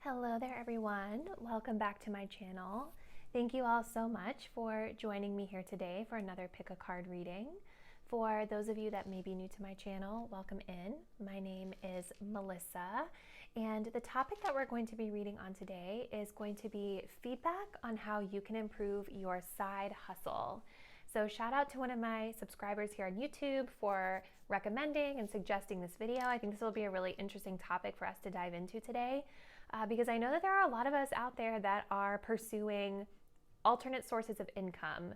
Hello there everyone, welcome back to my channel. Thank you all so much for joining me here today for another pick a card reading. For those of you that may be new to my channel, welcome in. My name is Melissa, and the topic that we're going to be reading on today is going to be feedback on how you can improve your side hustle. So shout out to one of my subscribers here on YouTube for recommending and suggesting this video. I think this will be a really interesting topic for us to dive into today. Because I know that there are a lot of us out there that are pursuing alternate sources of income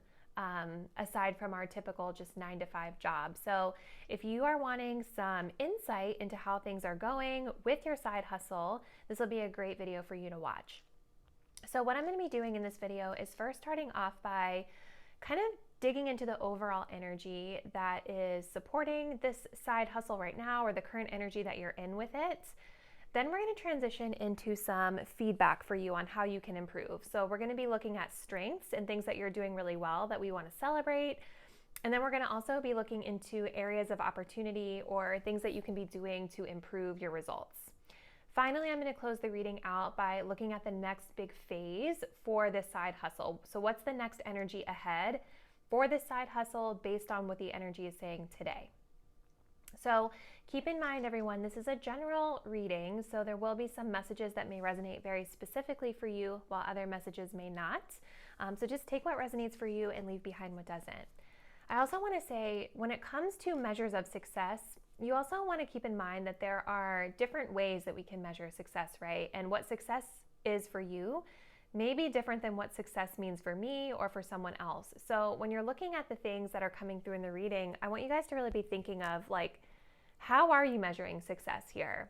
aside from our typical just 9-to-5 job. So if you are wanting some insight into how things are going with your side hustle, this will be a great video for you to watch. So what I'm going to be doing in this video is first starting off by kind of digging into the overall energy that is supporting this side hustle right now, or the current energy that you're in with it. Then we're going to transition into some feedback for you on how you can improve. So we're going to be looking at strengths and things that you're doing really well that we want to celebrate. And then we're going to also be looking into areas of opportunity or things that you can be doing to improve your results. Finally, I'm going to close the reading out by looking at the next big phase for this side hustle. So what's the next energy ahead for this side hustle based on what the energy is saying today? So keep in mind, everyone, this is a general reading, so there will be some messages that may resonate very specifically for you, while other messages may not. So just take what resonates for you and leave behind what doesn't. I also want to say, when it comes to measures of success, you also want to keep in mind that there are different ways that we can measure success, right? And what success is for you may be different than what success means for me or for someone else. So when you're looking at the things that are coming through in the reading, I want you guys to really be thinking of, like, how are you measuring success here?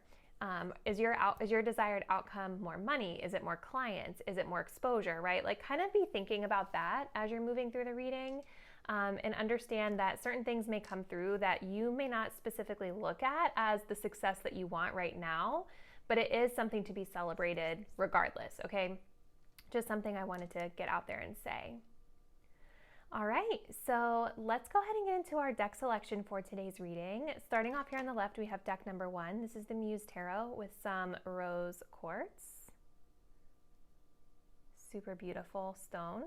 Is your desired outcome more money? Is it more clients? Is it more exposure, right? Like, kind of be thinking about that as you're moving through the reading, and understand that certain things may come through that you may not specifically look at as the success that you want right now, but it is something to be celebrated regardless, okay? Just something I wanted to get out there and say. All right, so let's go ahead and get into our deck selection for today's reading. Starting off here on the left, we have deck number 1. This is the Muse Tarot with some rose quartz. Super beautiful stone.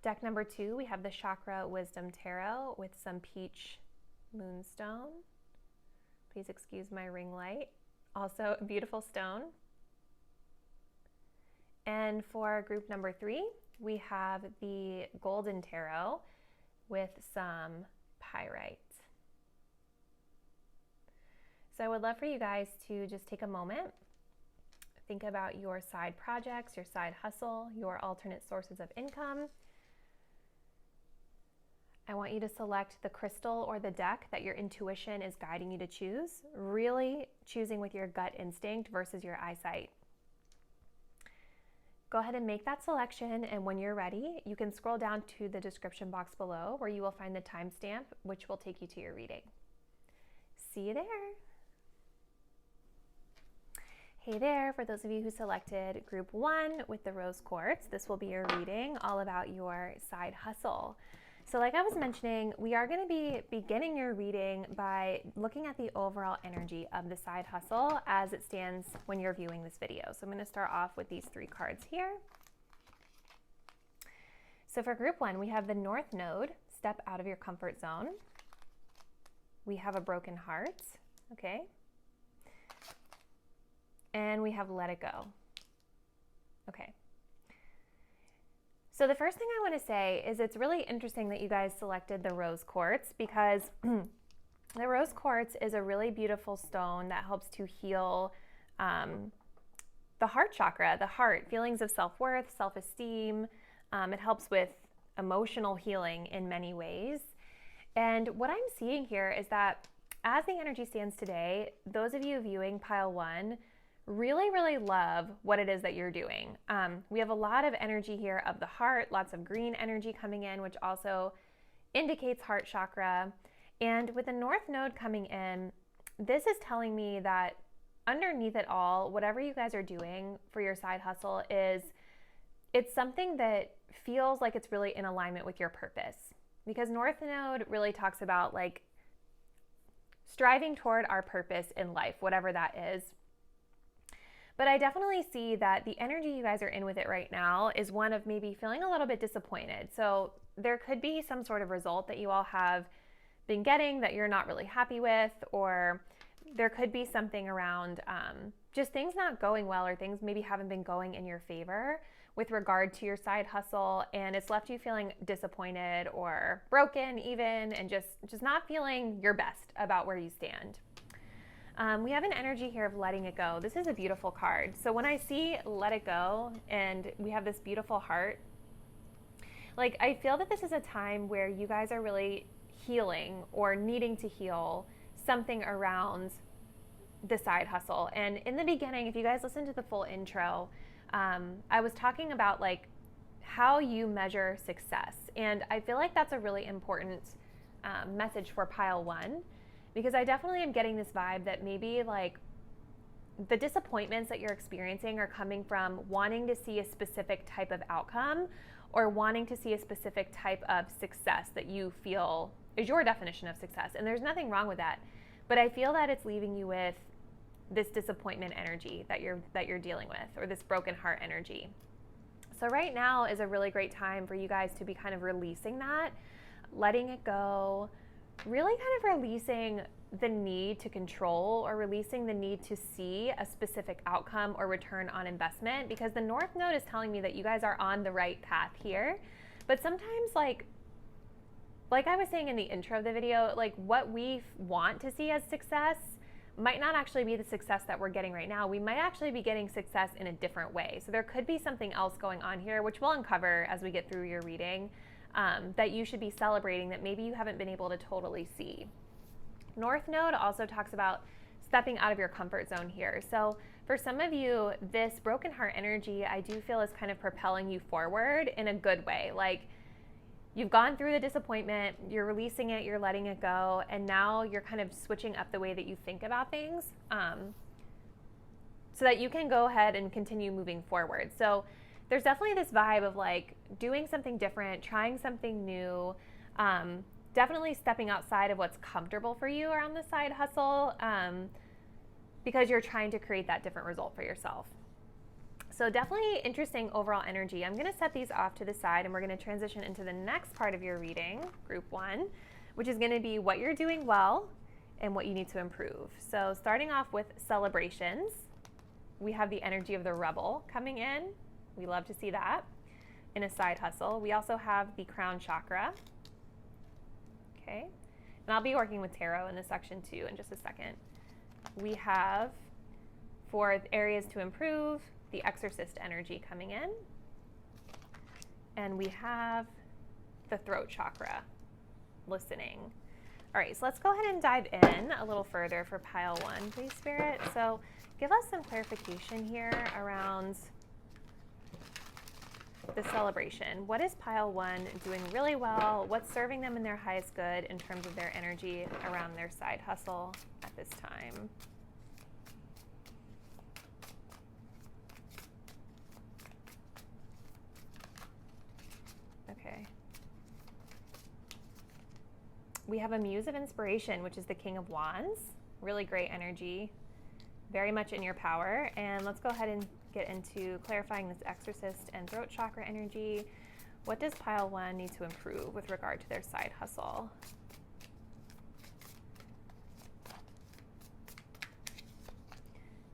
Deck number 2, we have the Chakra Wisdom Tarot with some peach moonstone. Please excuse my ring light. Also a beautiful stone. And for group number 3, we have the Golden Tarot with some pyrite. So I would love for you guys to just take a moment, think about your side projects, your side hustle, your alternate sources of income. I want you to select the crystal or the deck that your intuition is guiding you to choose, really choosing with your gut instinct versus your eyesight. Go ahead and make that selection, and when you're ready, you can scroll down to the description box below where you will find the timestamp, which will take you to your reading. See you there. Hey there, for those of you who selected group 1 with the rose quartz, this will be your reading all about your side hustle. So like I was mentioning, we are going to be beginning your reading by looking at the overall energy of the side hustle as it stands when you're viewing this video. So I'm going to start off with these 3 cards here. So for group 1, we have the North Node, step out of your comfort zone. We have a broken heart, okay? And we have let it go. Okay. So the first thing I want to say is it's really interesting that you guys selected the rose quartz, because the rose quartz is a really beautiful stone that helps to heal the heart chakra, the heart, feelings of self-worth, self-esteem. It helps with emotional healing in many ways. And what I'm seeing here is that as the energy stands today, those of you viewing pile 1 really love what it is that you're doing. We have a lot of energy here of the heart, lots of green energy coming in, which also indicates heart chakra. And with the North Node coming in, this is telling me that underneath it all, whatever you guys are doing for your side hustle it's something that feels like it's really in alignment with your purpose. Because North Node really talks about, like, striving toward our purpose in life, whatever that is. But I definitely see that the energy you guys are in with it right now is one of maybe feeling a little bit disappointed. So there could be some sort of result that you all have been getting that you're not really happy with, or there could be something around just things not going well, or things maybe haven't been going in your favor with regard to your side hustle, and it's left you feeling disappointed or broken even, and just not feeling your best about where you stand. We have an energy here of letting it go. This is a beautiful card. So when I see let it go and we have this beautiful heart, like I feel that this is a time where you guys are really healing or needing to heal something around the side hustle. And in the beginning, if you guys listen to the full intro, I was talking about like how you measure success. And I feel like that's a really important message for pile 1, because I definitely am getting this vibe that maybe like the disappointments that you're experiencing are coming from wanting to see a specific type of outcome, or wanting to see a specific type of success that you feel is your definition of success. And there's nothing wrong with that. But I feel that it's leaving you with this disappointment energy that you're dealing with, or this broken heart energy. So right now is a really great time for you guys to be kind of releasing that, letting it go, really kind of releasing the need to control, or releasing the need to see a specific outcome or return on investment, because the North Node is telling me that you guys are on the right path here. But sometimes like I was saying in the intro of the video, like what we want to see as success might not actually be the success that we're getting right now. We might actually be getting success in a different way. So there could be something else going on here, which we'll uncover as we get through your reading, that you should be celebrating that maybe you haven't been able to totally see. North Node also talks about stepping out of your comfort zone here. So for some of you, this broken heart energy, I do feel is kind of propelling you forward in a good way. Like you've gone through the disappointment, you're releasing it, you're letting it go, and now you're kind of switching up the way that you think about things, so that you can go ahead and continue moving forward. So there's definitely this vibe of like doing something different, trying something new, definitely stepping outside of what's comfortable for you around the side hustle, because you're trying to create that different result for yourself. So definitely interesting overall energy. I'm going to set these off to the side, and we're going to transition into the next part of your reading, group 1, which is going to be what you're doing well and what you need to improve. So starting off with celebrations, we have the energy of the rebel coming in. We love to see that in a side hustle. We also have the crown chakra. Okay. And I'll be working with tarot in this section too in just a second. We have, for areas to improve, the exorcist energy coming in. And we have the throat chakra, listening. All right, so let's go ahead and dive in a little further for pile 1, please, Spirit. So give us some clarification here around the celebration. What is pile 1 doing really well? What's serving them in their highest good in terms of their energy around their side hustle at this time? Okay. We have a Muse of Inspiration, which is the King of Wands. Really great energy, very much in your power. And let's go ahead and get into clarifying this exorcist and throat chakra energy. What does pile 1 need to improve with regard to their side hustle?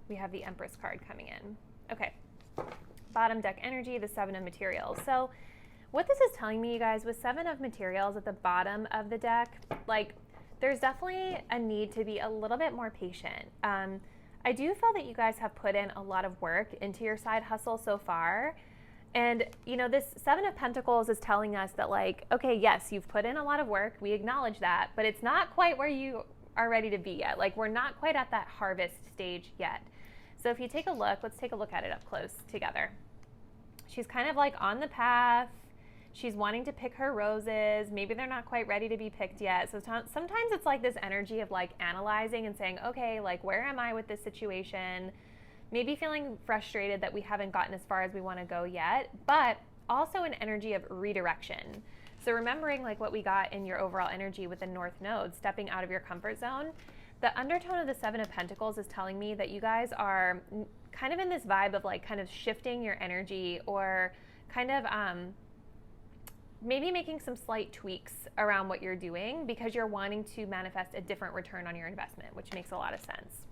We have the Empress card coming in. Okay, bottom deck energy, the 7 of materials. So what this is telling me, you guys, with 7 of materials at the bottom of the deck, like there's definitely a need to be a little bit more patient. I do feel that you guys have put in a lot of work into your side hustle so far. And, you know, this 7 of Pentacles is telling us that, like, okay, yes, you've put in a lot of work. We acknowledge that, but it's not quite where you are ready to be yet. Like, we're not quite at that harvest stage yet. So if you take a look, let's take a look at it up close together. She's kind of like on the path. She's wanting to pick her roses. Maybe they're not quite ready to be picked yet. So sometimes it's like this energy of like analyzing and saying, okay, like where am I with this situation? Maybe feeling frustrated that we haven't gotten as far as we want to go yet, but also an energy of redirection. So remembering like what we got in your overall energy with the North Node, stepping out of your comfort zone, the undertone of the Seven of Pentacles is telling me that you guys are kind of in this vibe of like kind of shifting your energy, or kind of maybe making some slight tweaks around what you're doing because you're wanting to manifest a different return on your investment, which makes a lot of sense.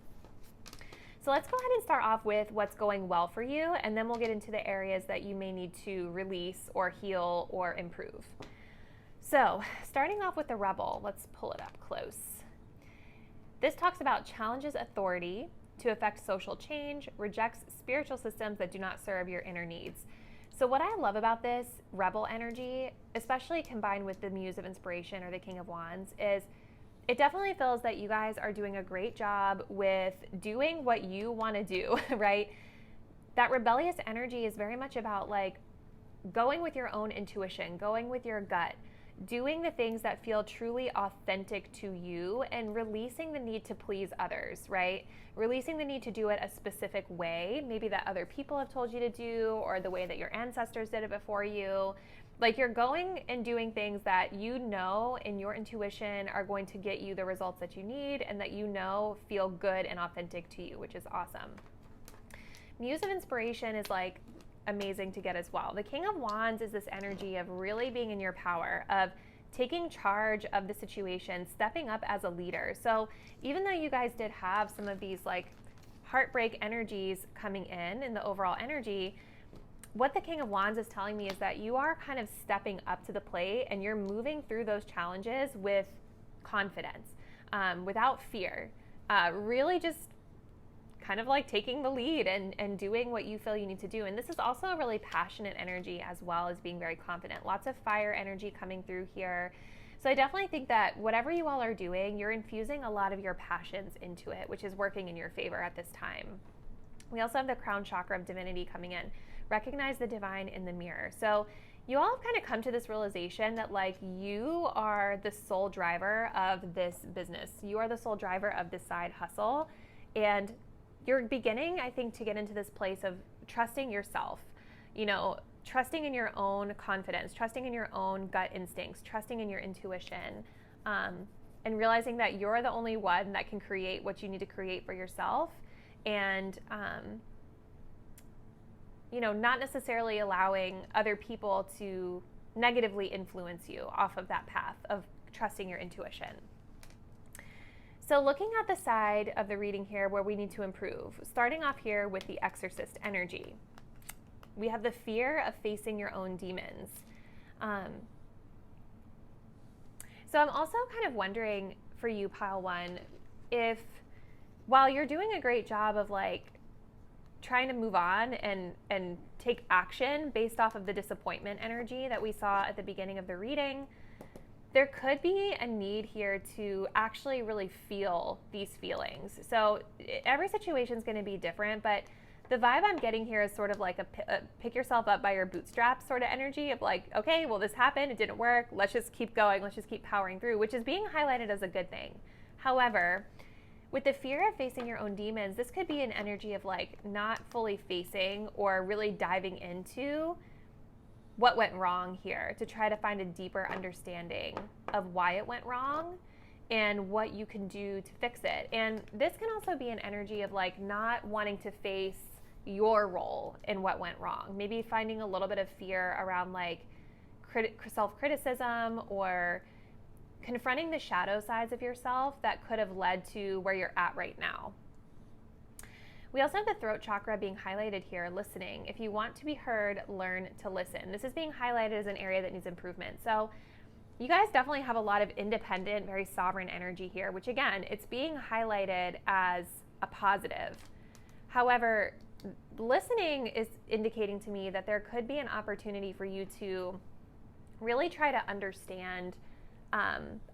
So let's go ahead and start off with what's going well for you, and then we'll get into the areas that you may need to release or heal or improve. So starting off with the Rebel, let's pull it up close. This talks about challenges authority to affect social change, rejects spiritual systems that do not serve your inner needs. So what I love about this Rebel energy, especially combined with the Muse of Inspiration or the King of Wands, is it definitely feels that you guys are doing a great job with doing what you want to do, right? That rebellious energy is very much about like going with your own intuition, going with your gut, doing the things that feel truly authentic to you, and releasing the need to please others, right? Releasing the need to do it a specific way, maybe that other people have told you to do, or the way that your ancestors did it before you. Like you're going and doing things that you know in your intuition are going to get you the results that you need, and that you know feel good and authentic to you, which is awesome. Muse of Inspiration is like amazing to get as well. The King of Wands is this energy of really being in your power, of taking charge of the situation, stepping up as a leader. So even though you guys did have some of these like heartbreak energies coming in the overall energy, what the King of Wands is telling me is that you are kind of stepping up to the plate, and you're moving through those challenges with confidence, without fear, really just kind of like taking the lead and doing what you feel you need to do. And this is also a really passionate energy as well as being very confident. Lots of fire energy coming through here. So I definitely think that whatever you all are doing, you're infusing a lot of your passions into it, which is working in your favor at this time. We also have the crown chakra of divinity coming in. Recognize the divine in the mirror. So you all have kind of come to this realization that like you are the sole driver of this business. You are the sole driver of this side hustle. And you're beginning, I think, to get into this place of trusting yourself, you know, trusting in your own confidence, trusting in your own gut instincts, trusting in your intuition, and realizing that you're the only one that can create what you need to create for yourself. And, you know, not necessarily allowing other people to negatively influence you off of that path of trusting your intuition. So looking at the side of the reading here where we need to improve, starting off here with the Exorcist energy. We have the fear of facing your own demons. So I'm also kind of wondering for you, Pile 1, if while you're doing a great job of like trying to move on and take action based off of the disappointment energy that we saw at the beginning of the reading, there could be a need here to actually really feel these feelings. So every situation is going to be different, but the vibe I'm getting here is sort of like a pick yourself up by your bootstraps sort of energy of like, okay, well, this happened, it didn't work, let's just keep going, let's just keep powering through, which is being highlighted as a good thing. However, with the fear of facing your own demons, this could be an energy of like not fully facing or really diving into what went wrong here to try to find a deeper understanding of why it went wrong and what you can do to fix it. And this can also be an energy of like not wanting to face your role in what went wrong. Maybe finding a little bit of fear around like self-criticism or confronting the shadow sides of yourself that could have led to where you're at right now. We also have the throat chakra being highlighted here, listening. If you want to be heard, learn to listen. This is being highlighted as an area that needs improvement. So you guys definitely have a lot of independent, very sovereign energy here, which again, it's being highlighted as a positive. However, listening is indicating to me that there could be an opportunity for you to really try to understand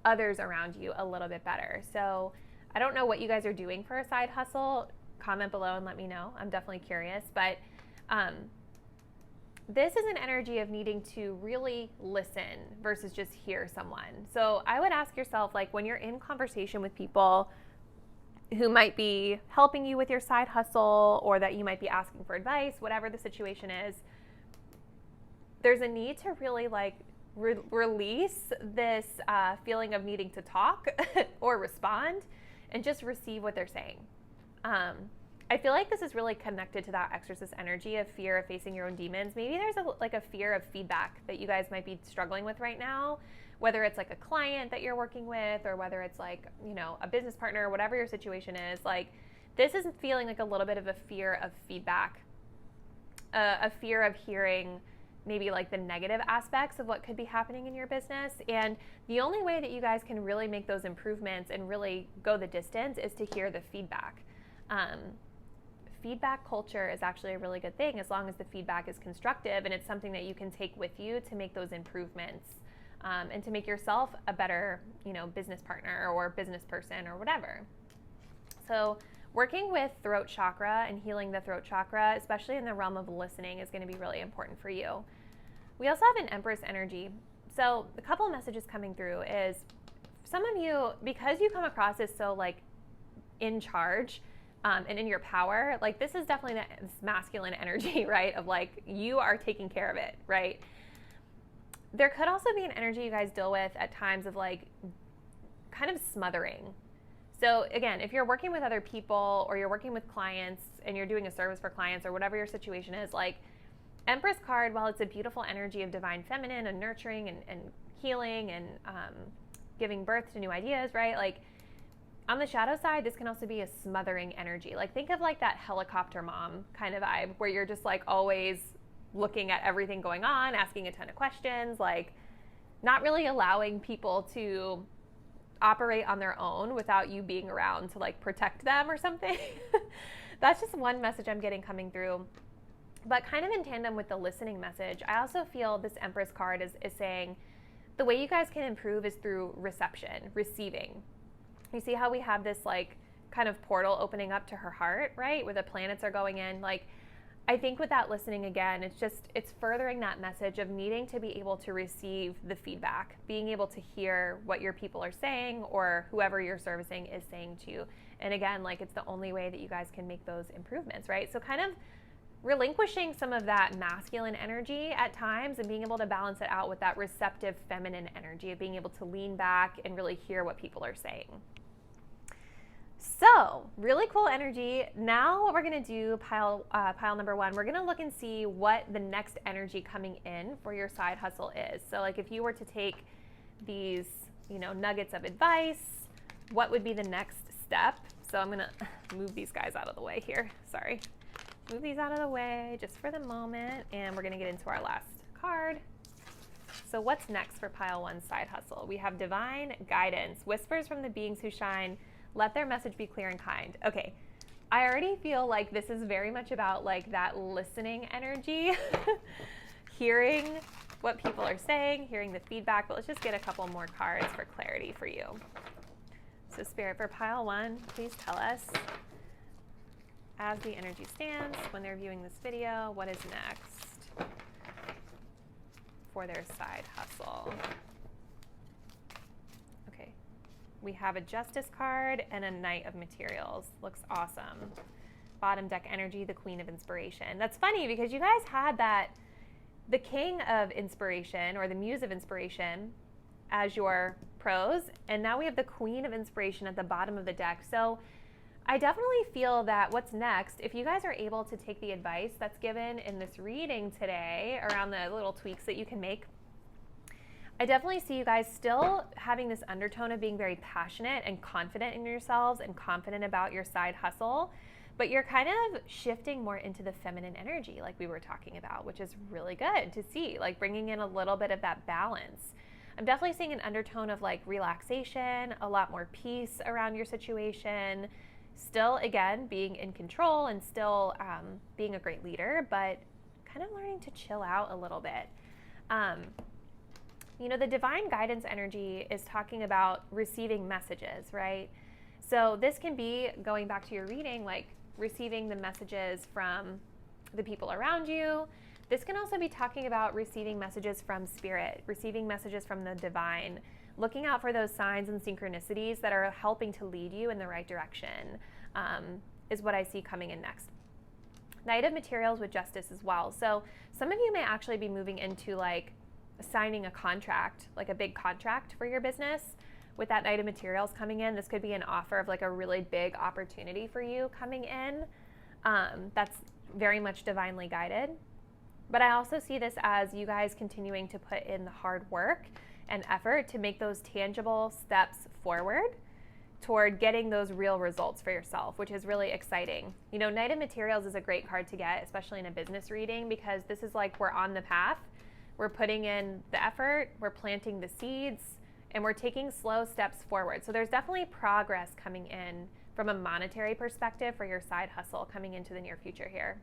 others around you a little bit better. So I don't know what you guys are doing for a side hustle. Comment below and let me know. I'm definitely curious, but this is an energy of needing to really listen versus just hear someone. So I would ask yourself, like when you're in conversation with people who might be helping you with your side hustle or that you might be asking for advice, whatever the situation is, there's a need to really like release this feeling of needing to talk or respond and just receive what they're saying. I feel like this is really connected to that exorcist energy of fear of facing your own demons. Maybe there's a fear of feedback that you guys might be struggling with right now, whether it's like a client that you're working with, or whether it's like, you know, a business partner, whatever your situation is. Like, this is feeling like a little bit of a fear of feedback, a fear of hearing maybe like the negative aspects of what could be happening in your business. And the only way that you guys can really make those improvements and really go the distance is to hear the feedback. Feedback culture is actually a really good thing as long as the feedback is constructive and it's something that you can take with you to make those improvements, and to make yourself a better, you know, business partner or business person or whatever. So working with throat chakra and healing the throat chakra, especially in the realm of listening, is going to be really important for you. We also have an Empress energy. So a couple of messages coming through is, some of you, because you come across as so like in charge, and in your power, like this is definitely this masculine energy, right? Of like, you are taking care of it, right? There could also be an energy you guys deal with at times of like kind of smothering. So again, if you're working with other people or you're working with clients and you're doing a service for clients or whatever your situation is, like Empress card, while it's a beautiful energy of divine feminine and nurturing and healing and giving birth to new ideas, right? Like, on the shadow side, this can also be a smothering energy. Like, think of like that helicopter mom kind of vibe where you're just like always looking at everything going on, asking a ton of questions, like not really allowing people to operate on their own without you being around to like protect them or something. That's just one message I'm getting coming through. But kind of in tandem with the listening message, I also feel this Empress card is saying the way you guys can improve is through reception, receiving. You see how we have this like kind of portal opening up to her heart, right? Where the planets are going in. Like, I think with that listening again, it's furthering that message of needing to be able to receive the feedback, being able to hear what your people are saying or whoever you're servicing is saying to you. And again, like, it's the only way that you guys can make those improvements, right? So kind of relinquishing some of that masculine energy at times and being able to balance it out with that receptive feminine energy of being able to lean back and really hear what people are saying. So, really cool energy. Now what we're going to do, pile number one, we're going to look and see what the next energy coming in for your side hustle is. So like if you were to take these, you know, nuggets of advice, what would be the next step? So I'm going to move these guys out of the way here. Sorry. Move these out of the way just for the moment, and we're going to get into our last card. So what's next for pile one side hustle? We have divine guidance, whispers from the beings who shine. Let their message be clear and kind. Okay, I already feel like this is very much about like that listening energy, hearing what people are saying, hearing the feedback, but let's just get a couple more cards for clarity for you. So Spirit, for pile one, please tell us, as the energy stands when they're viewing this video, what is next for their side hustle? We have a Justice card and a Knight of Materials. Looks awesome. Bottom deck energy, the Queen of Inspiration. That's funny because you guys had that, the King of Inspiration or the Muse of Inspiration as your pros, and now we have the Queen of Inspiration at the bottom of the deck. So I definitely feel that what's next, if you guys are able to take the advice that's given in this reading today around the little tweaks that you can make, I definitely see you guys still having this undertone of being very passionate and confident in yourselves and confident about your side hustle, but you're kind of shifting more into the feminine energy like we were talking about, which is really good to see, like bringing in a little bit of that balance. I'm definitely seeing an undertone of like relaxation, a lot more peace around your situation, still, again, being in control and still being a great leader, but kind of learning to chill out a little bit. You know, the divine guidance energy is talking about receiving messages, right? So this can be, going back to your reading, like receiving the messages from the people around you. This can also be talking about receiving messages from spirit, receiving messages from the divine, looking out for those signs and synchronicities that are helping to lead you in the right direction, is what I see coming in next. Knight of Materials with Justice as well. So some of you may actually be moving into like signing a contract, like a big contract for your business. with that Knight of Materials coming in, this could be an offer of like a really big opportunity for you coming in. That's very much divinely guided. But I also see this as you guys continuing to put in the hard work and effort to make those tangible steps forward toward getting those real results for yourself, which is really exciting. You know, Knight of Materials is a great card to get, especially in a business reading, because this is like we're on the path, we're putting in the effort, we're planting the seeds, and we're taking slow steps forward. So there's definitely progress coming in from a monetary perspective for your side hustle coming into the near future here.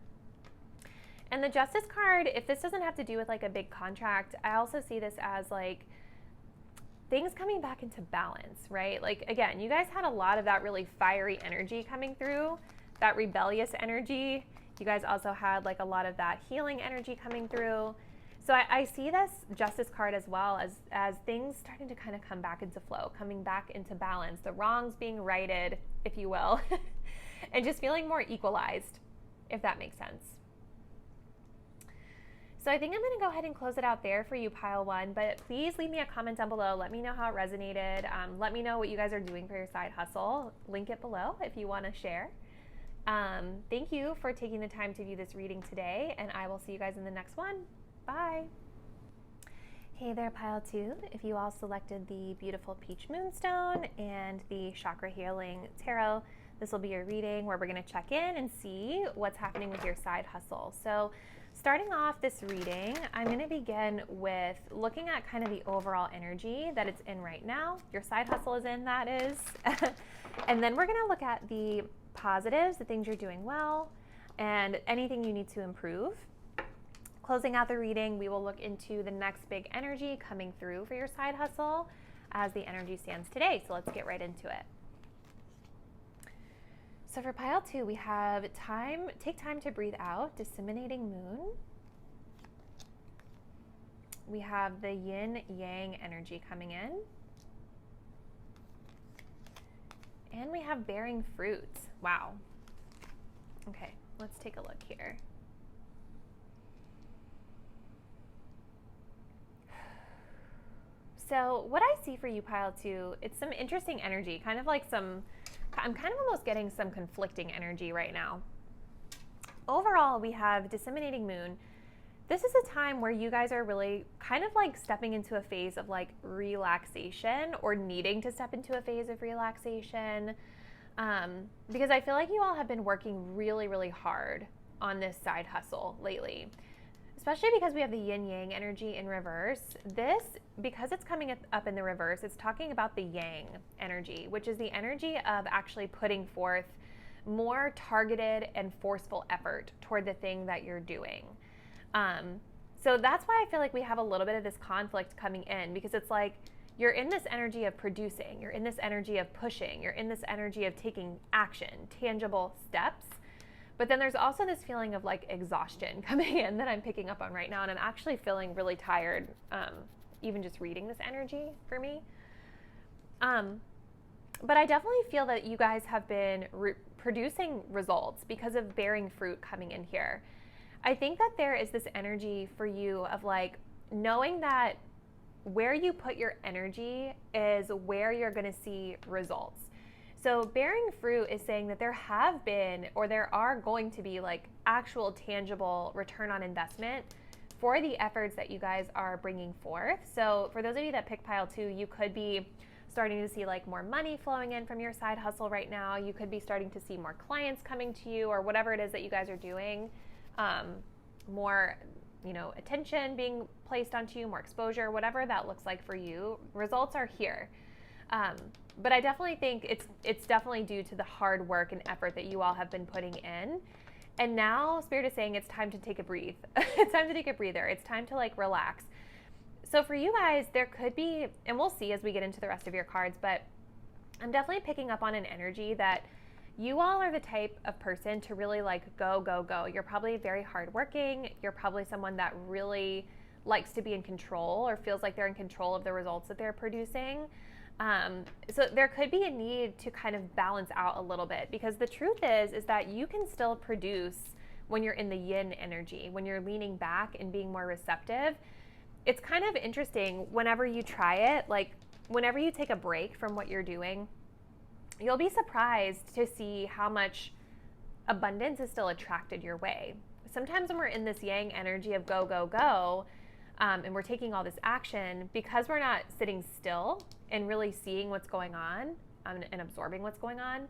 And the Justice card, if this doesn't have to do with like a big contract, I also see this as like things coming back into balance, right? Like, again, you guys had a lot of that really fiery energy coming through, that rebellious energy. You guys also had like a lot of that healing energy coming through. So I see this Justice card as well as things starting to kind of come back into flow, coming back into balance, the wrongs being righted, if you will, and just feeling more equalized, if that makes sense. So I think I'm going to go ahead and close it out there for you, pile one, but please leave me a comment down below. Let me know how it resonated. Let me know what you guys are doing for your side hustle. Link it below if you want to share. Thank you for taking the time to view this reading today, and I will see you guys in the next one. Bye. Hey there, pile two. If you all selected the beautiful Peach Moonstone and the Chakra Healing Tarot, this will be your reading where we're going to check in and see what's happening with your side hustle. So starting off this reading, I'm going to begin with looking at kind of the overall energy that it's in right now. Your side hustle is in, that is. And then we're going to look at the positives, the things you're doing well, and anything you need to improve. Closing out the reading, we will look into the next big energy coming through for your side hustle as the energy stands today. So let's get right into it. So for pile two, we have take time to breathe out, disseminating moon. We have the yin yang energy coming in. And we have bearing fruit. Wow. Okay, let's take a look here. So what I see for you, pile two, it's some interesting energy, kind of like I'm kind of almost getting some conflicting energy right now. Overall, we have disseminating moon. This is a time where you guys are really kind of like stepping into a phase of like relaxation, or needing to step into a phase of relaxation, because I feel like you all have been working really, really hard on this side hustle lately. Especially because we have the yin yang energy in reverse. This, because it's coming up in the reverse, it's talking about the yang energy, which is the energy of actually putting forth more targeted and forceful effort toward the thing that you're doing. So that's why I feel like we have a little bit of this conflict coming in, because it's like you're in this energy of producing, you're in this energy of pushing, you're in this energy of taking action, tangible steps. But then there's also this feeling of like exhaustion coming in that I'm picking up on right now. And I'm actually feeling really tired, even just reading this energy for me. But I definitely feel that you guys have been producing results because of bearing fruit coming in here. I think that there is this energy for you of like knowing that where you put your energy is where you're going to see results. So bearing fruit is saying that there have been, or there are going to be like actual tangible return on investment for the efforts that you guys are bringing forth. So for those of you that pick pile two, you could be starting to see like more money flowing in from your side hustle right now. You could be starting to see more clients coming to you, or whatever it is that you guys are doing, more, attention being placed onto you, more exposure, whatever that looks like for you. Results are here. But I definitely think it's definitely due to the hard work and effort that you all have been putting in. And now Spirit is saying it's time to take a breathe. It's time to take a breather. It's time to like relax. So for you guys, there could be, and we'll see as we get into the rest of your cards, but I'm definitely picking up on an energy that you all are the type of person to really like go, go, go. You're probably very hardworking. You're probably someone that really likes to be in control, or feels like they're in control of the results that they're producing. So there could be a need to kind of balance out a little bit, because the truth is that you can still produce when you're in the yin energy, when you're leaning back and being more receptive. It's kind of interesting whenever you try it, like whenever you take a break from what you're doing, you'll be surprised to see how much abundance is still attracted your way. Sometimes when we're in this yang energy of go, go, go, and we're taking all this action, because we're not sitting still and really seeing what's going on and absorbing what's going on,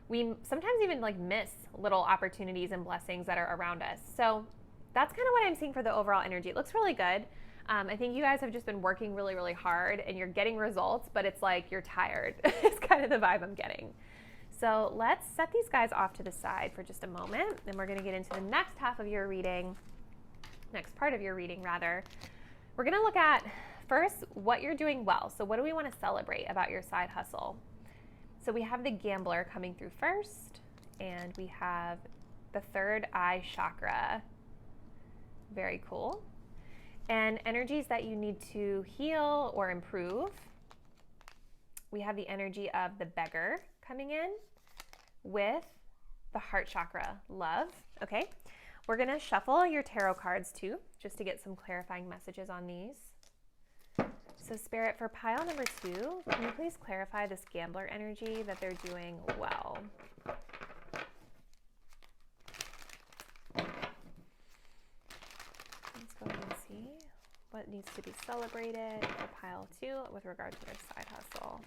we sometimes even like miss little opportunities and blessings that are around us. So that's kind of what I'm seeing for the overall energy. It looks really good. I think you guys have just been working really, really hard and you're getting results, but it's like you're tired. It's kind of the vibe I'm getting. So let's set these guys off to the side for just a moment. Then we're going to get into the next half of your reading, next part of your reading rather. We're going to look at first what you're doing well. So what do we want to celebrate about your side hustle? So we have the Gambler coming through first, and we have the third eye chakra. Very cool. And energies that you need to heal or improve. We have the energy of the Beggar coming in with the heart chakra, love. Okay, we're gonna shuffle your tarot cards too, just to get some clarifying messages on these. So Spirit, for pile number 2, can you please clarify this Gambler energy that they're doing well? Let's go ahead and see what needs to be celebrated for pile 2 with regard to their side hustle.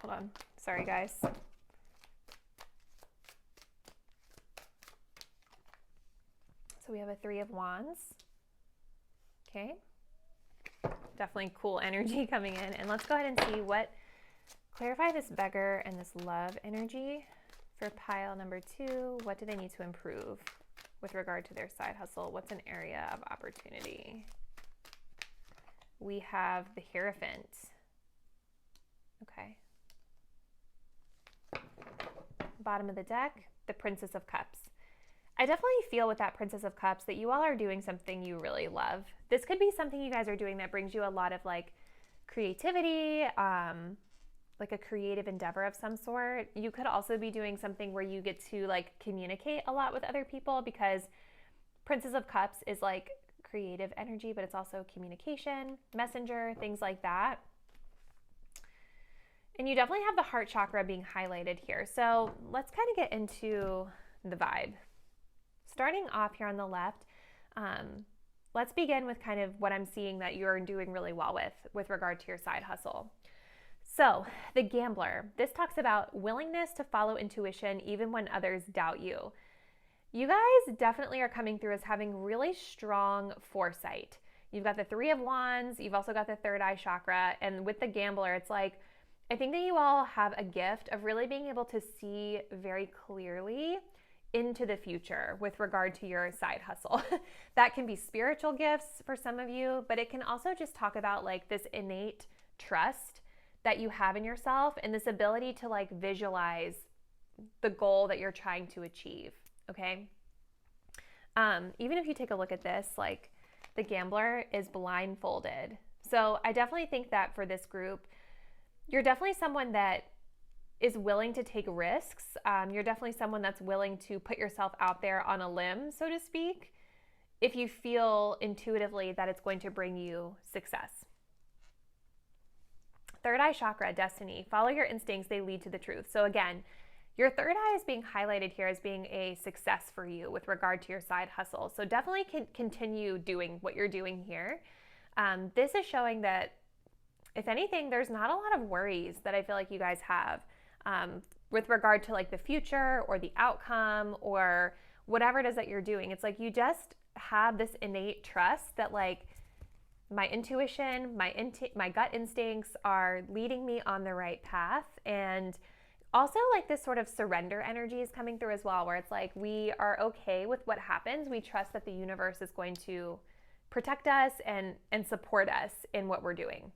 Hold on. Sorry, guys. So we have a 3 of Wands. Okay. Definitely cool energy coming in. And let's go ahead and see what, clarify this Beggar and this love energy for pile number 2. What do they need to improve with regard to their side hustle? What's an area of opportunity? We have the Hierophant. Okay. Bottom of the deck, the Princess of Cups. I definitely feel with that Princess of Cups that you all are doing something you really love. This could be something you guys are doing that brings you a lot of like creativity, like a creative endeavor of some sort. You could also be doing something where you get to like communicate a lot with other people, because Princess of Cups is like creative energy, but it's also communication, messenger, things like that. And you definitely have the heart chakra being highlighted here. So let's kind of get into the vibe. Starting off here on the left, let's begin with kind of what I'm seeing that you're doing really well with regard to your side hustle. So the Gambler, this talks about willingness to follow intuition even when others doubt you. You guys definitely are coming through as having really strong foresight. You've got the 3 of Wands, you've also got the third eye chakra, and with the Gambler, it's like, I think that you all have a gift of really being able to see very clearly into the future with regard to your side hustle. That can be spiritual gifts for some of you, but it can also just talk about like this innate trust that you have in yourself and this ability to like visualize the goal that you're trying to achieve, okay? Even if you take a look at this, like the Gambler is blindfolded. So I definitely think that for this group, you're definitely someone that is willing to take risks. You're definitely someone that's willing to put yourself out there on a limb, so to speak, if you feel intuitively that it's going to bring you success. Third eye chakra, destiny. Follow your instincts, they lead to the truth. So again, your third eye is being highlighted here as being a success for you with regard to your side hustle. So definitely continue doing what you're doing here. This is showing that, if anything, there's not a lot of worries that I feel like you guys have with regard to like the future or the outcome or whatever it is that you're doing. It's like you just have this innate trust that like my intuition, my gut instincts are leading me on the right path. And also like this sort of surrender energy is coming through as well, where it's like we are okay with what happens. We trust that the universe is going to protect us and support us in what we're doing.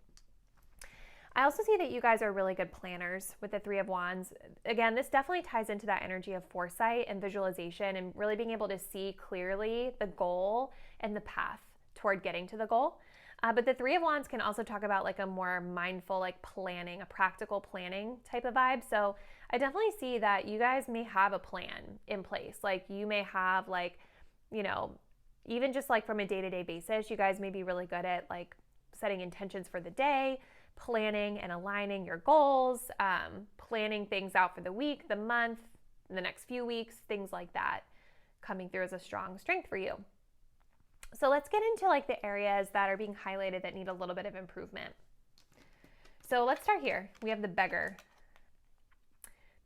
I also see that you guys are really good planners with the Three of Wands. Again, this definitely ties into that energy of foresight and visualization and really being able to see clearly the goal and the path toward getting to the goal. But the Three of Wands can also talk about like a more mindful, like planning, a practical planning type of vibe. So I definitely see that you guys may have a plan in place. Like you may have like, you know, even just like from a day-to-day basis, you guys may be really good at like setting intentions for the day, planning and aligning your goals, planning things out for the week, the month, the next few weeks, things like that coming through as a strong strength for you. So let's get into like the areas that are being highlighted that need a little bit of improvement. So let's start here. We have the Beggar.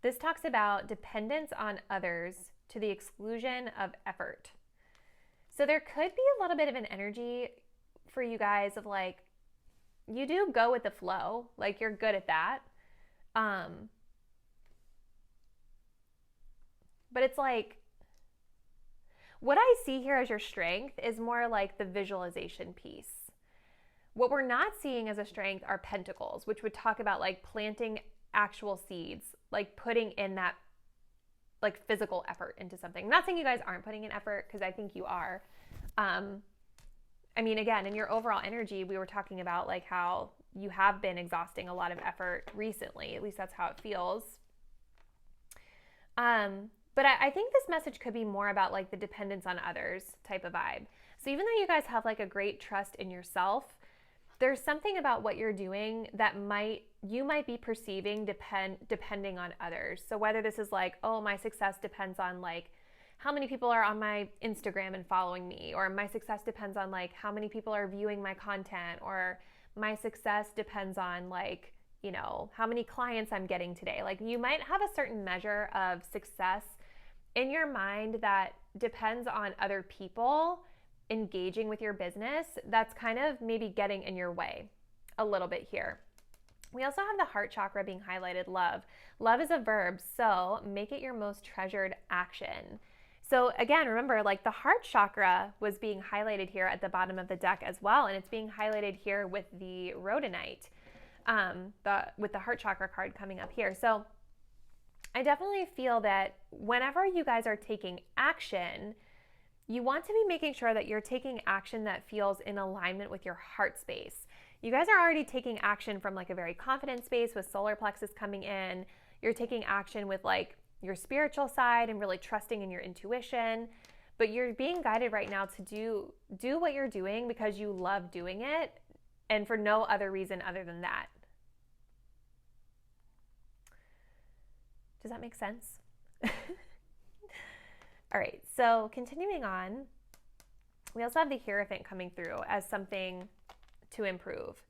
This talks about dependence on others to the exclusion of effort. So there could be a little bit of an energy for you guys of like, you do go with the flow, like you're good at that. But it's like, what I see here as your strength is more like the visualization piece. What we're not seeing as a strength are pentacles, which would talk about like planting actual seeds, like putting in that like physical effort into something. I'm not saying you guys aren't putting in effort, because I think you are. I mean, again, in your overall energy, we were talking about like how you have been exhausting a lot of effort recently. At least that's how it feels. But I think this message could be more about like the dependence on others type of vibe. So even though you guys have like a great trust in yourself, there's something about what you're doing that you might be perceiving depending on others. So whether this is like, oh, my success depends on like how many people are on my Instagram and following me, or my success depends on like how many people are viewing my content, or my success depends on like, you know, how many clients I'm getting today. Like you might have a certain measure of success in your mind that depends on other people engaging with your business. That's kind of maybe getting in your way a little bit here. We also have the heart chakra being highlighted, love. Love is a verb, so make it your most treasured action. So again, remember, like the heart chakra was being highlighted here at the bottom of the deck as well, and it's being highlighted here with the rhodonite, with the heart chakra card coming up here. So I definitely feel that whenever you guys are taking action, you want to be making sure that you're taking action that feels in alignment with your heart space. You guys are already taking action from like a very confident space with solar plexus coming in. You're taking action with like your spiritual side and really trusting in your intuition, but you're being guided right now to do what you're doing because you love doing it and for no other reason other than that. Does that make sense? All right, so continuing on, we also have the Hierophant coming through as something to improve.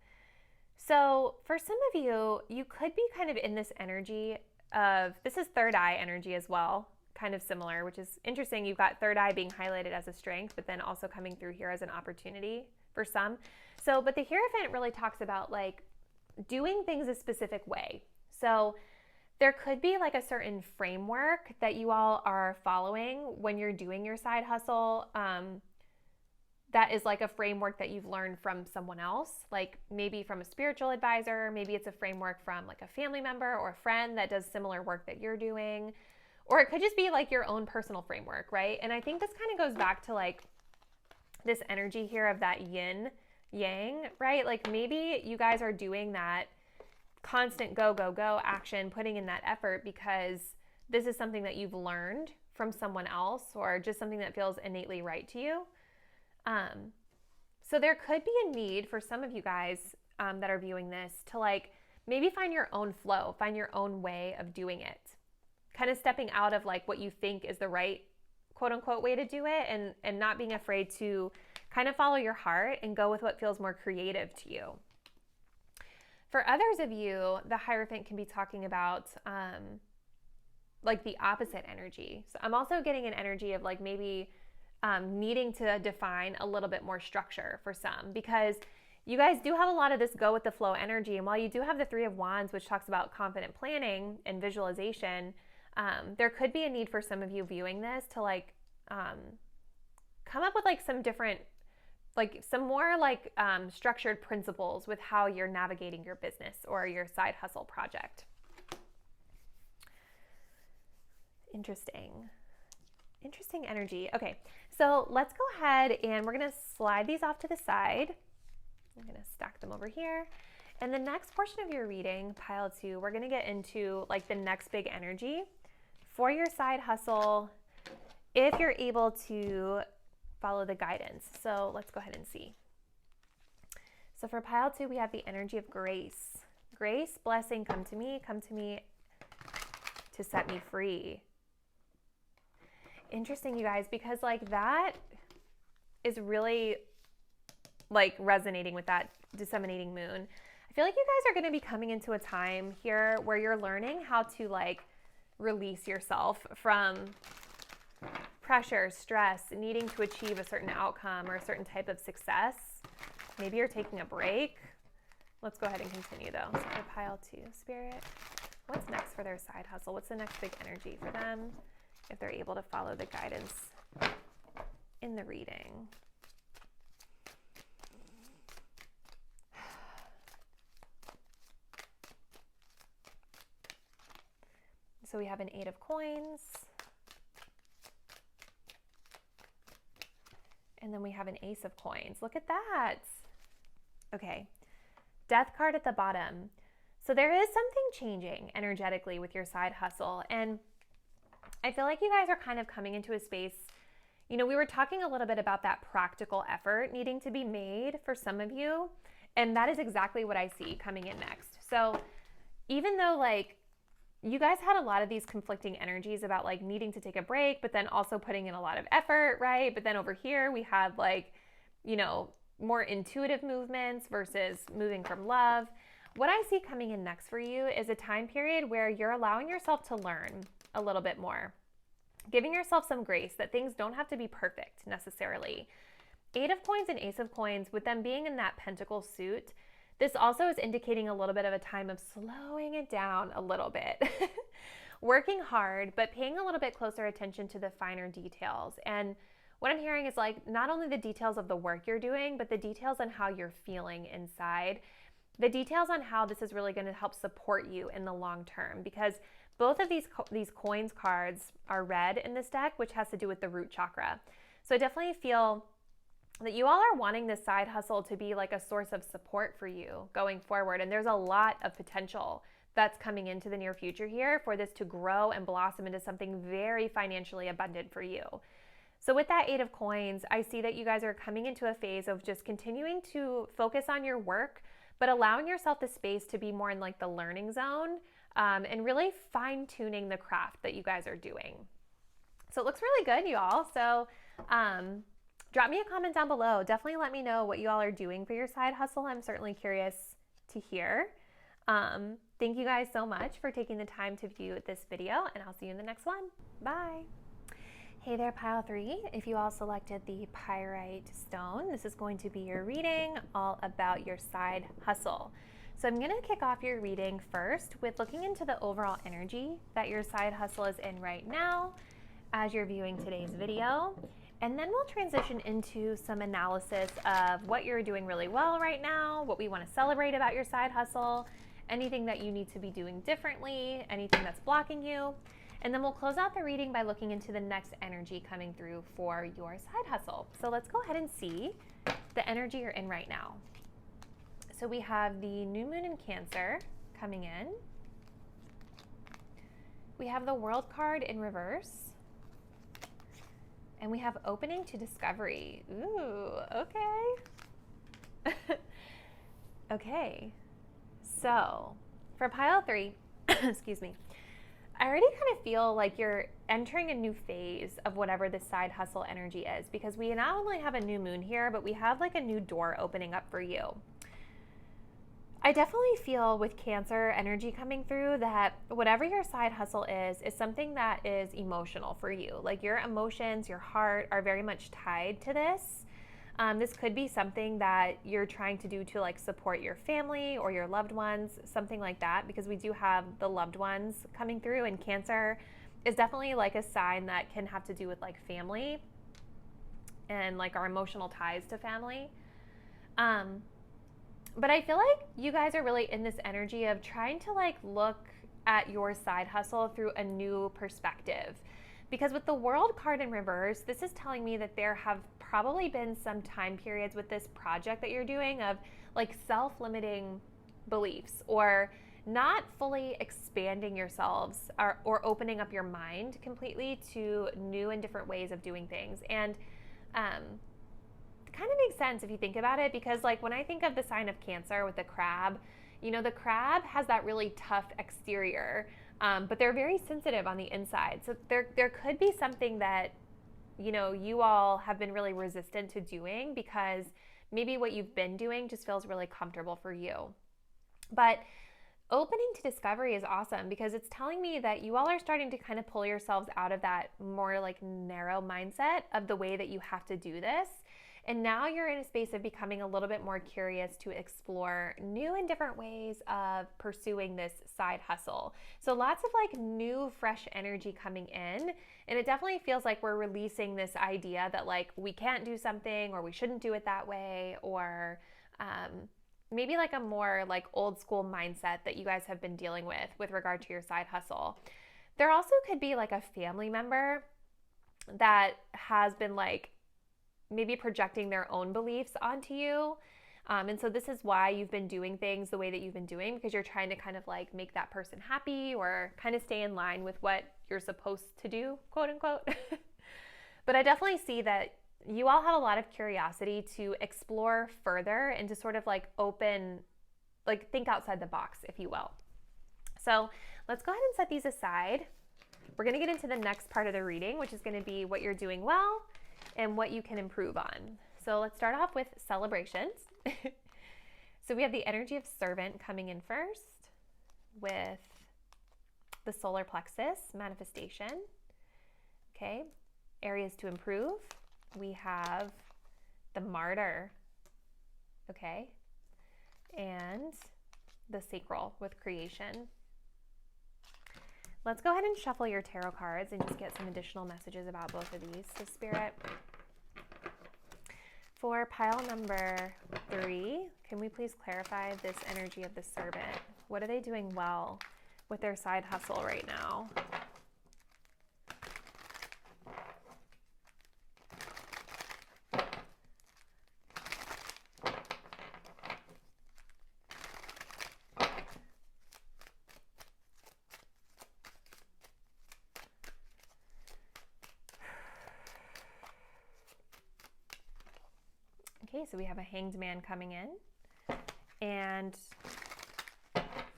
So for some of you, you could be kind of in this energy of, this is third eye energy as well, kind of similar, which is interesting. You've got third eye being highlighted as a strength, but then also coming through here as an opportunity for some. So, but the Hierophant really talks about like doing things a specific way. So there could be like a certain framework that you all are following when you're doing your side hustle. That is like a framework that you've learned from someone else, like maybe from a spiritual advisor, maybe it's a framework from like a family member or a friend that does similar work that you're doing, or it could just be like your own personal framework, right? And I think this kind of goes back to like this energy here of that yin yang, right? Like maybe you guys are doing that constant go, go, go action, putting in that effort because this is something that you've learned from someone else or just something that feels innately right to you. So there could be a need for some of you guys that are viewing this to like maybe find your own flow, find your own way of doing it, kind of stepping out of like what you think is the right quote unquote way to do it and not being afraid to kind of follow your heart and go with what feels more creative to you. For others of you, the Hierophant can be talking about like the opposite energy. So I'm also getting an energy of like maybe needing to define a little bit more structure for some, because you guys do have a lot of this go with the flow energy. And while you do have the Three of Wands, which talks about confident planning and visualization, there could be a need for some of you viewing this to like come up with like some different like some more like structured principles with how you're navigating your business or your side hustle project. Interesting energy. Okay, so let's go ahead and we're going to slide these off to the side. I'm going to stack them over here. And the next portion of your reading, pile 2, we're going to get into like the next big energy for your side hustle if you're able to follow the guidance. So let's go ahead and see. So for pile 2, we have the energy of grace. Grace, blessing, come to me to set me free. Interesting, you guys, because like that is really like resonating with that disseminating moon. I feel like you guys are going to be coming into a time here where you're learning how to like release yourself from pressure, stress, needing to achieve a certain outcome or a certain type of success. Maybe you're taking a break. Let's go ahead and continue though. So for pile 2, Spirit, what's next for their side hustle? What's the next big energy for them if they're able to follow the guidance in the reading? So we have an 8 of coins. And then we have an ace of coins. Look at that. Okay. Death card at the bottom. So there is something changing energetically with your side hustle. And I feel like you guys are kind of coming into a space, you know, we were talking a little bit about that practical effort needing to be made for some of you. And that is exactly what I see coming in next. So even though like you guys had a lot of these conflicting energies about like needing to take a break, but then also putting in a lot of effort, right? But then over here we had like, you know, more intuitive movements versus moving from love. What I see coming in next for you is a time period where you're allowing yourself to learn a little bit more, giving yourself some grace that things don't have to be perfect necessarily. 8 of coins and ace of coins, with them being in that pentacle suit, this also is indicating a little bit of a time of slowing it down a little bit, working hard, but paying a little bit closer attention to the finer details. And what I'm hearing is like not only the details of the work you're doing, but the details on how you're feeling inside, the details on how this is really going to help support you in the long term, because both of these coins cards are red in this deck, which has to do with the root chakra. So I definitely feel that you all are wanting this side hustle to be like a source of support for you going forward. And there's a lot of potential that's coming into the near future here for this to grow and blossom into something very financially abundant for you. So with that 8 of coins, I see that you guys are coming into a phase of just continuing to focus on your work, but allowing yourself the space to be more in like the learning zone and really fine tuning the craft that you guys are doing. So it looks really good, you all. So, drop me a comment down below. Definitely let me know what you all are doing for your side hustle. I'm certainly curious to hear. Thank you guys so much for taking the time to view this video, and I'll see you in the next one. Bye. Hey there, pile 3. If you all selected the pyrite stone, this is going to be your reading all about your side hustle. So I'm going to kick off your reading first with looking into the overall energy that your side hustle is in right now as you're viewing today's video. And then we'll transition into some analysis of what you're doing really well right now, what we want to celebrate about your side hustle, anything that you need to be doing differently, anything that's blocking you. And then we'll close out the reading by looking into the next energy coming through for your side hustle. So let's go ahead and see the energy you're in right now. So we have the new moon in Cancer coming in. We have the World card in reverse. And we have opening to discovery. Ooh, okay. Okay, so for pile 3, excuse me, I already kind of feel like you're entering a new phase of whatever the side hustle energy is, because we not only have a new moon here, but we have like a new door opening up for you. I definitely feel with Cancer energy coming through that whatever your side hustle is something that is emotional for you. Like your emotions, your heart are very much tied to this. This could be something that you're trying to do to like support your family or your loved ones, something like that, because we do have the loved ones coming through, and Cancer is definitely like a sign that can have to do with like family. and like our emotional ties to family. But I feel like you guys are really in this energy of trying to like look at your side hustle through a new perspective. Because with the World card in reverse, this is telling me that there have probably been some time periods with this project that you're doing of like self-limiting beliefs, or not fully expanding yourselves, or opening up your mind completely to new and different ways of doing things. And it kind of makes sense if you think about it, because like when I think of the sign of Cancer with the crab, you know, the crab has that really tough exterior, but they're very sensitive on the inside. So there could be something that, you know, you all have been really resistant to doing because maybe what you've been doing just feels really comfortable for you. But opening to discovery is awesome, because it's telling me that you all are starting to kind of pull yourselves out of that more like narrow mindset of the way that you have to do this. And now you're in a space of becoming a little bit more curious to explore new and different ways of pursuing this side hustle. So lots of like new, fresh energy coming in. And it definitely feels like we're releasing this idea that like we can't do something, or we shouldn't do it that way, or maybe like a more like old school mindset that you guys have been dealing with regard to your side hustle. There also could be like a family member that has been like maybe projecting their own beliefs onto you. And so this is why you've been doing things the way that you've been doing, because you're trying to kind of like make that person happy, or kind of stay in line with what you're supposed to do, quote unquote. But I definitely see that you all have a lot of curiosity to explore further and to sort of like open, like think outside the box, if you will. So let's go ahead and set these aside. We're going to get into the next part of the reading, which is going to be what you're doing well and what you can improve on. So let's start off with celebrations. So we have the energy of servant coming in first with the solar plexus, manifestation. Okay, areas to improve. We have the martyr, okay, and the sacral with creation. Let's go ahead and shuffle your tarot cards and just get some additional messages about both of these. So Spirit, for pile number 3, can we please clarify this energy of the servant? What are they doing well with their side hustle right now? Okay, so we have a hanged man coming in, and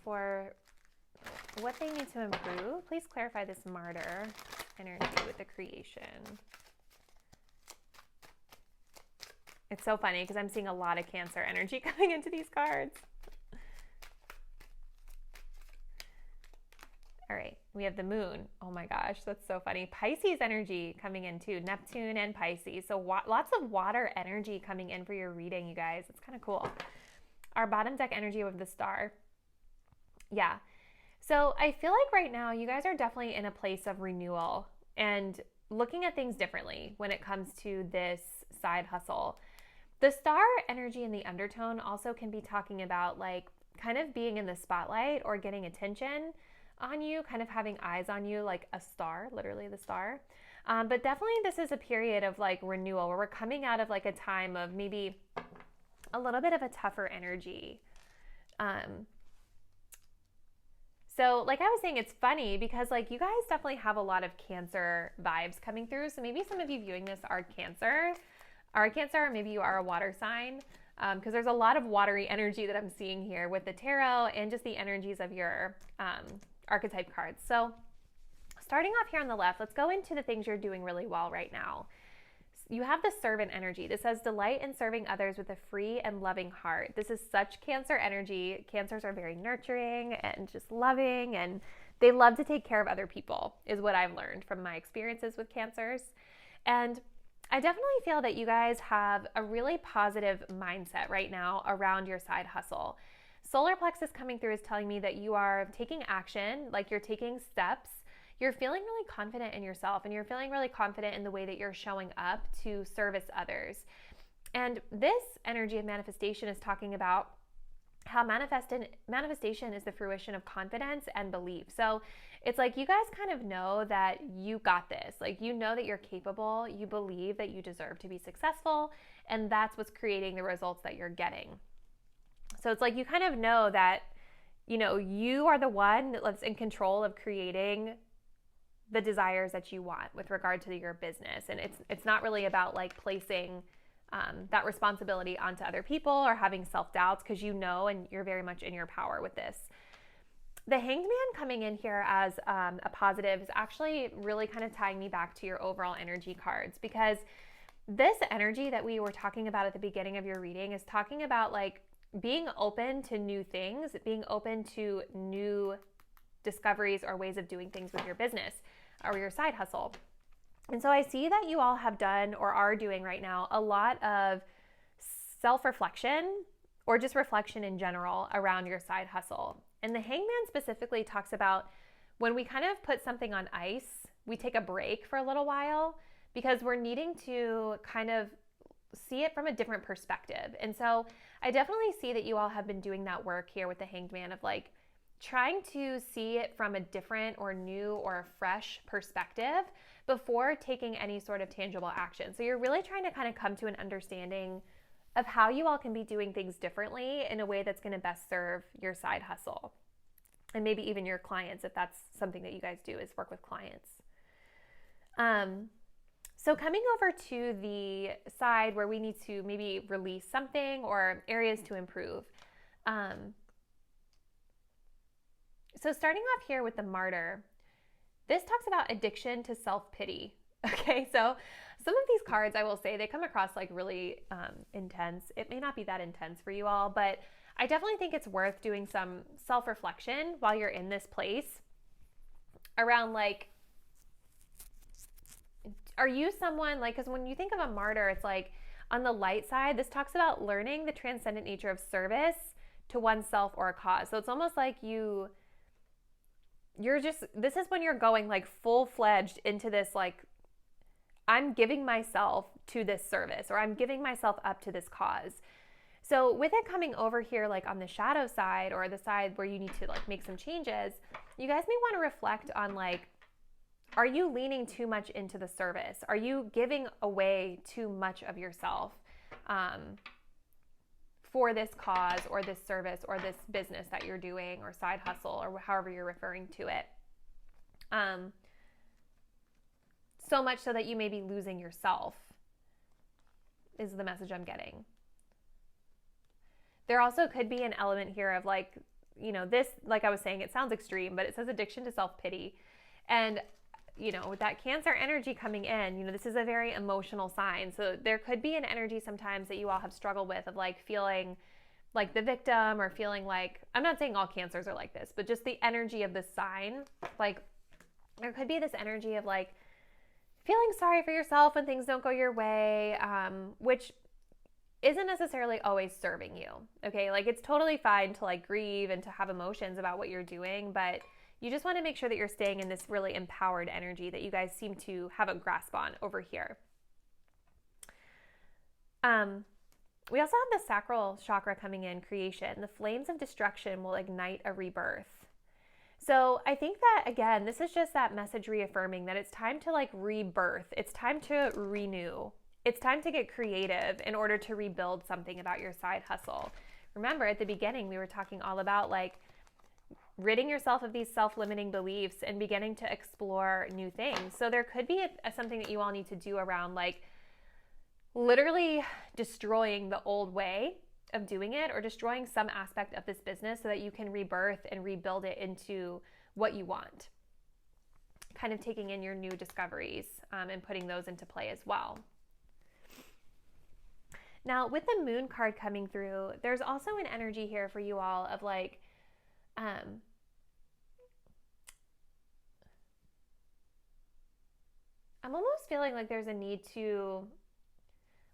for what they need to improve, please clarify this martyr energy with the creation. It's so funny because I'm seeing a lot of Cancer energy coming into these cards. All right, we have the moon. Oh my gosh, that's so funny. Pisces energy coming in too, Neptune and Pisces. So lots of water energy coming in for your reading, you guys. It's kind of cool. Our bottom deck energy of the star. Yeah. So I feel like right now you guys are definitely in a place of renewal and looking at things differently when it comes to this side hustle. The star energy in the undertone also can be talking about like kind of being in the spotlight or getting attention on you, kind of having eyes on you, like a star, literally the star. But definitely this is a period of like renewal where we're coming out of like a time of maybe a little bit of a tougher energy. So like I was saying, it's funny because like you guys definitely have a lot of Cancer vibes coming through. So maybe some of you viewing this are Cancer, or maybe you are a water sign, because there's a lot of watery energy that I'm seeing here with the tarot and just the energies of your archetype cards. So starting off here on the left, let's go into the things you're doing really well right now. You have the servant energy. This says delight in serving others with a free and loving heart. This is such Cancer energy. Cancers are very nurturing and just loving, and they love to take care of other people, is what I've learned from my experiences with Cancers. And I definitely feel that you guys have a really positive mindset right now around your side hustle. Solar plexus coming through is telling me that you are taking action, like you're taking steps. you're feeling really confident in yourself, and you're feeling really confident in the way that you're showing up to service others. And this energy of manifestation is talking about how manifestation is the fruition of confidence and belief. So it's like you guys kind of know that you got this. Like, you know that you're capable, you believe that you deserve to be successful, and that's what's creating the results that you're getting. So it's like you kind of know that, you know, you are the one that's in control of creating the desires that you want with regard to your business. And it's not really about like placing that responsibility onto other people or having self-doubts, because you know, and you're very much in your power with this. The Hanged Man coming in here as a positive is actually really kind of tying me back to your overall energy cards, because this energy that we were talking about at the beginning of your reading is talking about like being open to new things, being open to new discoveries or ways of doing things with your business or your side hustle. And so I see that you all have done or are doing right now a lot of self-reflection or just reflection in general around your side hustle. And the Hangman specifically talks about when we kind of put something on ice, we take a break for a little while because we're needing to kind of see it from a different perspective. And so I definitely see that you all have been doing that work here with the Hanged Man of like trying to see it from a different or new or a fresh perspective before taking any sort of tangible action. So you're really trying to kind of come to an understanding of how you all can be doing things differently in a way that's going to best serve your side hustle. And maybe even your clients, if that's something that you guys do, is work with clients. So coming over to the side where we need to maybe release something or areas to improve. So starting off here with the Martyr, this talks about addiction to self-pity. Okay, so some of these cards, I will say, they come across like really intense. It may not be that intense for you all, but I definitely think it's worth doing some self-reflection while you're in this place around like, are you someone like, because when you think of a martyr, it's like on the light side, this talks about learning the transcendent nature of service to oneself or a cause. So it's almost like you're just, this is when you're going like full-fledged into this, like, I'm giving myself to this service, or I'm giving myself up to this cause. So with it coming over here, like on the shadow side or the side where you need to like make some changes, you guys may want to reflect on like, are you leaning too much into the service? Are you giving away too much of yourself for this cause or this service or this business that you're doing or side hustle or however you're referring to it? So much so that you may be losing yourself is the message I'm getting. There also could be an element here of like, you know, this, like I was saying, it sounds extreme, but it says addiction to self-pity. And, you know, with that Cancer energy coming in, you know, this is a very emotional sign. So there could be an energy sometimes that you all have struggled with of like feeling like the victim or feeling like, I'm not saying all Cancers are like this, but just the energy of this sign. Like there could be this energy of like feeling sorry for yourself when things don't go your way, which isn't necessarily always serving you. Okay, like it's totally fine to like grieve and to have emotions about what you're doing, but you just want to make sure that you're staying in this really empowered energy that you guys seem to have a grasp on over here. We also have the sacral chakra coming in, creation. The flames of destruction will ignite a rebirth. So I think that, again, this is just that message reaffirming that it's time to like rebirth. It's time to renew. It's time to get creative in order to rebuild something about your side hustle. Remember, at the beginning, we were talking all about like ridding yourself of these self-limiting beliefs and beginning to explore new things. So there could be something that you all need to do around like literally destroying the old way of doing it or destroying some aspect of this business so that you can rebirth and rebuild it into what you want. Kind of taking in your new discoveries and putting those into play as well. Now, with the Moon card coming through, there's also an energy here for you all of like, I'm almost feeling like there's a need to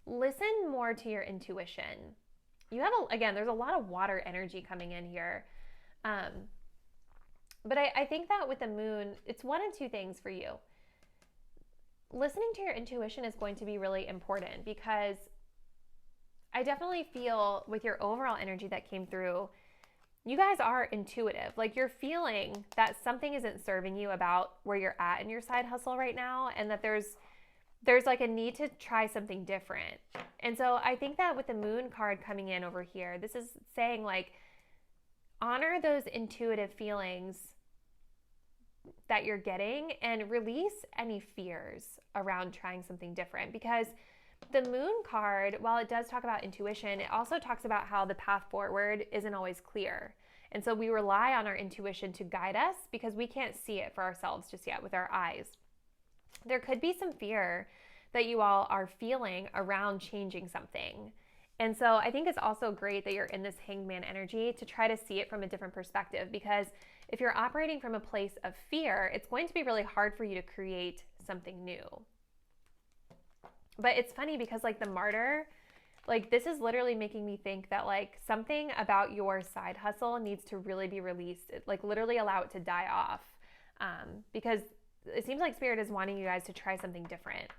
listen more to your intuition. You have, again, there's a lot of water energy coming in here. But I think that with the moon, it's one of two things for you. Listening to your intuition is going to be really important, because I definitely feel with your overall energy that came through, you guys are intuitive. Like, you're feeling that something isn't serving you about where you're at in your side hustle right now, and that there's like a need to try something different. And so I think that with the moon card coming in over here, this is saying, like, honor those intuitive feelings that you're getting and release any fears around trying something different. Because the moon card, while it does talk about intuition, it also talks about how the path forward isn't always clear. And so we rely on our intuition to guide us because we can't see it for ourselves just yet with our eyes. There could be some fear that you all are feeling around changing something. And so I think it's also great that you're in this hangman energy to try to see it from a different perspective, because if you're operating from a place of fear, it's going to be really hard for you to create something new. But it's funny because, like, the martyr, like, this is literally making me think that, like, something about your side hustle needs to really be released, like, literally allow it to die off, because it seems like Spirit is wanting you guys to try something different.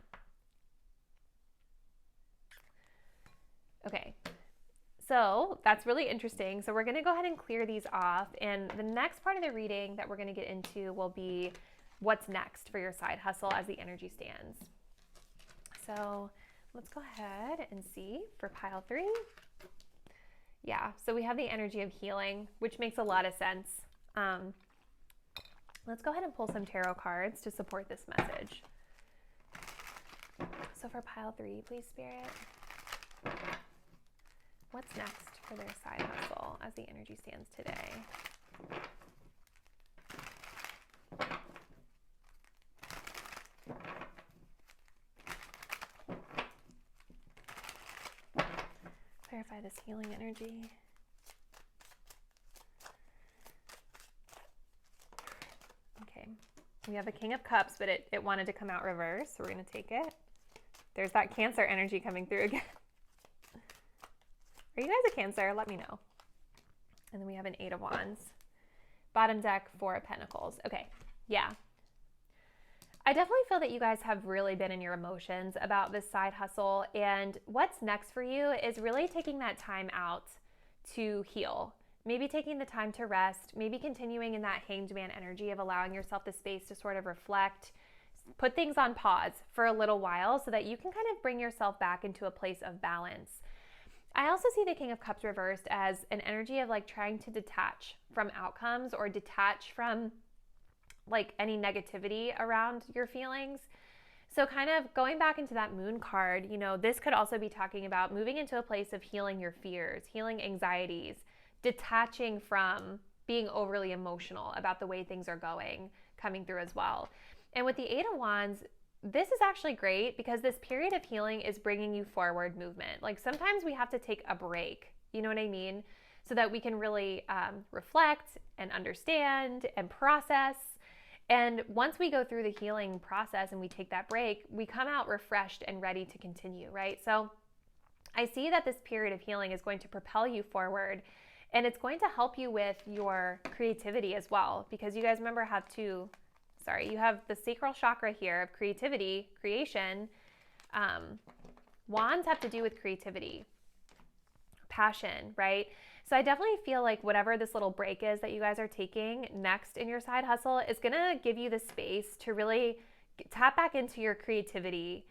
Okay, so that's really interesting. So we're going to go ahead and clear these off, and the next part of the reading that we're going to get into will be what's next for your side hustle as the energy stands. So let's go ahead and see for pile 3. Yeah, so we have the energy of healing, which makes a lot of sense. Let's go ahead and pull some tarot cards to support this message. So for pile 3, please, Spirit. What's next for their side hustle as the energy stands today? Clarify this healing energy. Okay, we have a King of Cups, but it wanted to come out reverse, so we're going to take it. There's that Cancer energy coming through again. Are you guys a Cancer? Let me know. And then we have an 8 of Wands. Bottom deck, 4 of Pentacles. Okay, yeah. I definitely feel that you guys have really been in your emotions about this side hustle, and what's next for you is really taking that time out to heal. Maybe taking the time to rest, maybe continuing in that hanged man energy of allowing yourself the space to sort of reflect, put things on pause for a little while so that you can kind of bring yourself back into a place of balance. I also see the King of Cups reversed as an energy of, like, trying to detach from outcomes or detach from, like, any negativity around your feelings. So kind of going back into that moon card, you know, this could also be talking about moving into a place of healing your fears, healing anxieties, detaching from being overly emotional about the way things are going, coming through as well. And with the 8 of Wands, this is actually great because this period of healing is bringing you forward movement. Like, sometimes we have to take a break, you know what I mean? So that we can really reflect and understand and process. And once we go through the healing process and we take that break, we come out refreshed and ready to continue, right? So I see that this period of healing is going to propel you forward, and it's going to help you with your creativity as well, because you guys remember you have the sacral chakra here of creativity, creation. Wands have to do with creativity, passion, right? So I definitely feel like whatever this little break is that you guys are taking next in your side hustle is going to give you the space to really tap back into your creativity.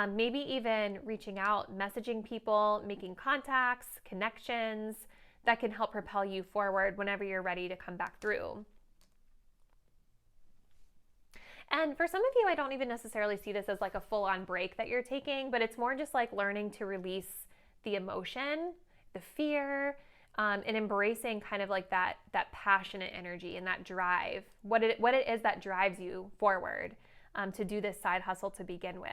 Maybe even reaching out, messaging people, making contacts, connections that can help propel you forward whenever you're ready to come back through. And for some of you, I don't even necessarily see this as like a full-on break that you're taking, but it's more just like learning to release the emotion, the fear, and embracing kind of like that passionate energy and that drive, what it is that drives you forward to do this side hustle to begin with.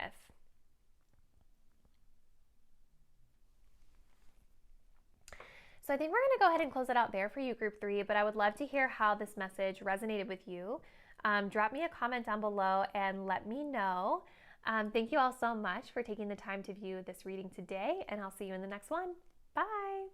So I think we're going to go ahead and close it out there for you, Group 3, but I would love to hear how this message resonated with you. Drop me a comment down below and let me know. Thank you all so much for taking the time to view this reading today, and I'll see you in the next one. Bye.